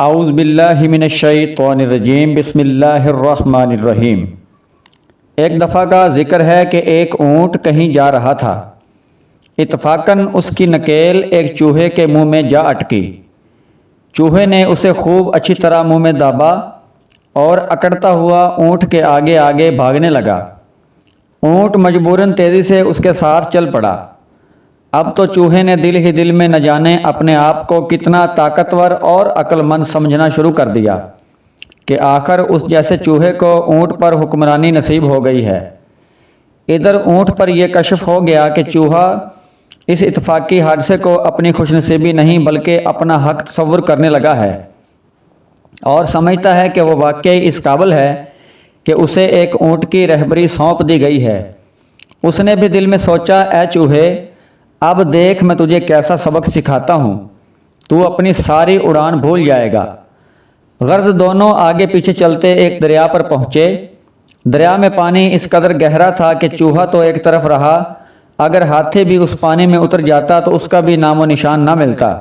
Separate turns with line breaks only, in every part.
اعوذ باللہ من الشیطان الرجیم، بسم اللہ الرحمن الرحیم۔ ایک دفعہ کا ذکر ہے کہ ایک اونٹ کہیں جا رہا تھا۔ اتفاقاً اس کی نکیل ایک چوہے کے منہ میں جا اٹکی۔ چوہے نے اسے خوب اچھی طرح منہ میں دابا اور اکڑتا ہوا اونٹ کے آگے آگے بھاگنے لگا۔ اونٹ مجبوراً تیزی سے اس کے ساتھ چل پڑا۔ اب تو چوہے نے دل ہی دل میں نہ جانے اپنے آپ کو کتنا طاقتور اور عقل مند سمجھنا شروع کر دیا کہ آخر اس جیسے چوہے کو اونٹ پر حکمرانی نصیب ہو گئی ہے۔ ادھر اونٹ پر یہ کشف ہو گیا کہ چوہا اس اتفاقی حادثے کو اپنی خوش نصیبی نہیں بلکہ اپنا حق تصور کرنے لگا ہے اور سمجھتا ہے کہ وہ واقعی اس قابل ہے کہ اسے ایک اونٹ کی رہبری سونپ دی گئی ہے۔ اس نے بھی دل میں سوچا، اے چوہے، اب دیکھ میں تجھے کیسا سبق سکھاتا ہوں، تو اپنی ساری اڑان بھول جائے گا۔ غرض دونوں آگے پیچھے چلتے ایک دریا پر پہنچے۔ دریا میں پانی اس قدر گہرا تھا کہ چوہا تو ایک طرف رہا، اگر ہاتھی بھی اس پانی میں اتر جاتا تو اس کا بھی نام و نشان نہ ملتا۔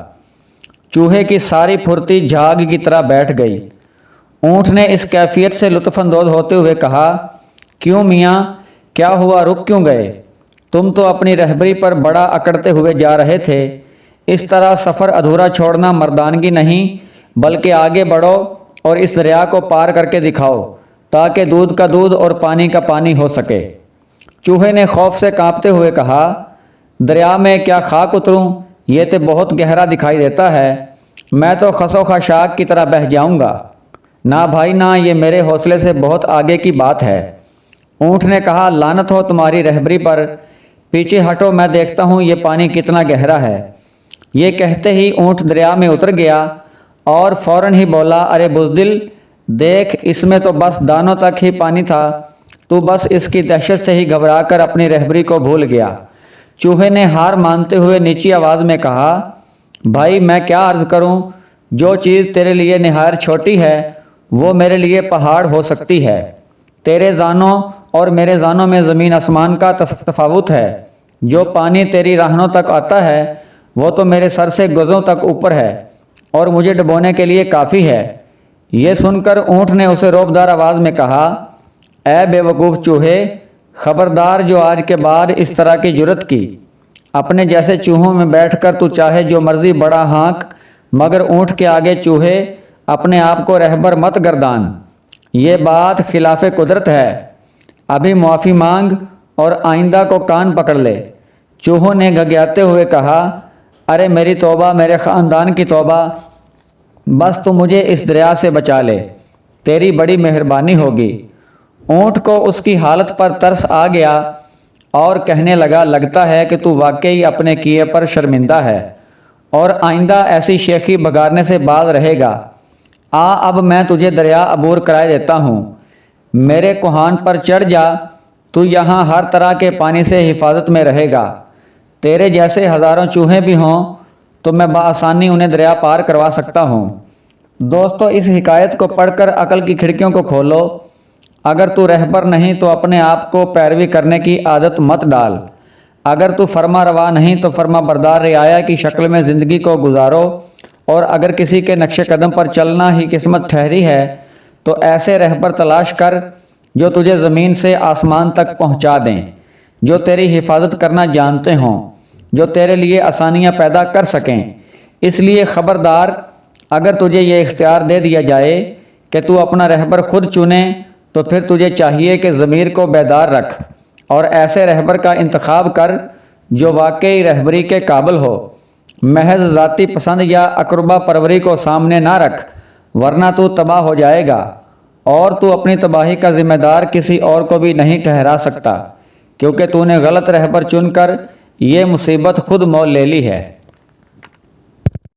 چوہے کی ساری پھرتی جھاگ کی طرح بیٹھ گئی۔ اونٹ نے اس کیفیت سے لطف اندوز ہوتے ہوئے کہا، کیوں میاں، کیا ہوا، رک کیوں گئے؟ تم تو اپنی رہبری پر بڑا اکڑتے ہوئے جا رہے تھے۔ اس طرح سفر ادھورا چھوڑنا مردانگی نہیں بلکہ آگے بڑھو اور اس دریا کو پار کر کے دکھاؤ تاکہ دودھ کا دودھ اور پانی کا پانی ہو سکے۔ چوہے نے خوف سے کانپتے ہوئے کہا، دریا میں کیا خاک اتروں؟ یہ تو بہت گہرا دکھائی دیتا ہے، میں تو خس و خاشاک کی طرح بہہ جاؤں گا۔ نہ بھائی نہ، یہ میرے حوصلے سے بہت آگے کی بات ہے۔ اونٹ نے کہا، لعنت ہو تمہاری رہبری پر، پیچھے ہٹو، میں دیکھتا ہوں یہ پانی کتنا گہرا ہے۔ یہ کہتے ہی اونٹ دریا میں اتر گیا اور فوراً ہی بولا، ارے بزدل، دیکھ اس میں تو بس دانوں تک ہی پانی تھا، تو بس اس کی دہشت سے ہی گھبرا کر اپنی رہبری کو بھول گیا۔ چوہے نے ہار مانتے ہوئے نیچی آواز میں کہا، بھائی میں کیا عرض کروں، جو چیز تیرے لیے نہایت چھوٹی ہے وہ میرے لیے پہاڑ ہو سکتی ہے۔ تیرے زانوں اور میرے زانوں میں زمین آسمان کا تفاوت ہے۔ جو پانی تیری راہنوں تک آتا ہے وہ تو میرے سر سے گزوں تک اوپر ہے اور مجھے ڈبونے کے لیے کافی ہے۔ یہ سن کر اونٹ نے اسے روبدار آواز میں کہا، اے بے وقوف چوہے، خبردار جو آج کے بعد اس طرح کی جرت کی۔ اپنے جیسے چوہوں میں بیٹھ کر تو چاہے جو مرضی بڑا ہانک، مگر اونٹ کے آگے چوہے اپنے آپ کو رہبر مت گردان۔ یہ بات خلاف قدرت ہے، ابھی معافی مانگ اور آئندہ کو کان پکڑ لے۔ چوہوں نے گھگیاتے ہوئے کہا، ارے میری توبہ، میرے خاندان کی توبہ، بس تو مجھے اس دریا سے بچا لے، تیری بڑی مہربانی ہوگی۔ اونٹ کو اس کی حالت پر ترس آ گیا اور کہنے لگا، لگتا ہے کہ تو واقعی اپنے کیے پر شرمندہ ہے اور آئندہ ایسی شیخی بگاڑنے سے باز رہے گا۔ اب میں تجھے دریا عبور کرائے دیتا ہوں، میرے کوہان پر چڑھ جا، تو یہاں ہر طرح کے پانی سے حفاظت میں رہے گا۔ تیرے جیسے ہزاروں چوہے بھی ہوں تو میں بآسانی انہیں دریا پار کروا سکتا ہوں۔ دوستو، اس حکایت کو پڑھ کر عقل کی کھڑکیوں کو کھولو۔ اگر تو رہبر نہیں تو اپنے آپ کو پیروی کرنے کی عادت مت ڈال۔ اگر تو فرما روا نہیں تو فرما بردار رعایا کی شکل میں زندگی کو گزارو، اور اگر کسی کے نقش قدم پر چلنا ہی قسمت ٹھہری ہے تو ایسے رہبر تلاش کر جو تجھے زمین سے آسمان تک پہنچا دیں، جو تیری حفاظت کرنا جانتے ہوں، جو تیرے لیے آسانیاں پیدا کر سکیں۔ اس لیے خبردار، اگر تجھے یہ اختیار دے دیا جائے کہ تو اپنا رہبر خود چنے تو پھر تجھے چاہیے کہ ضمیر کو بیدار رکھ اور ایسے رہبر کا انتخاب کر جو واقعی رہبری کے قابل ہو۔ محض ذاتی پسند یا اقربا پروری کو سامنے نہ رکھ، ورنہ تو تباہ ہو جائے گا اور تو اپنی تباہی کا ذمہ دار کسی اور کو بھی نہیں ٹھہرا سکتا، کیونکہ تو نے غلط رہبر چن کر یہ مصیبت خود مول لے لی ہے۔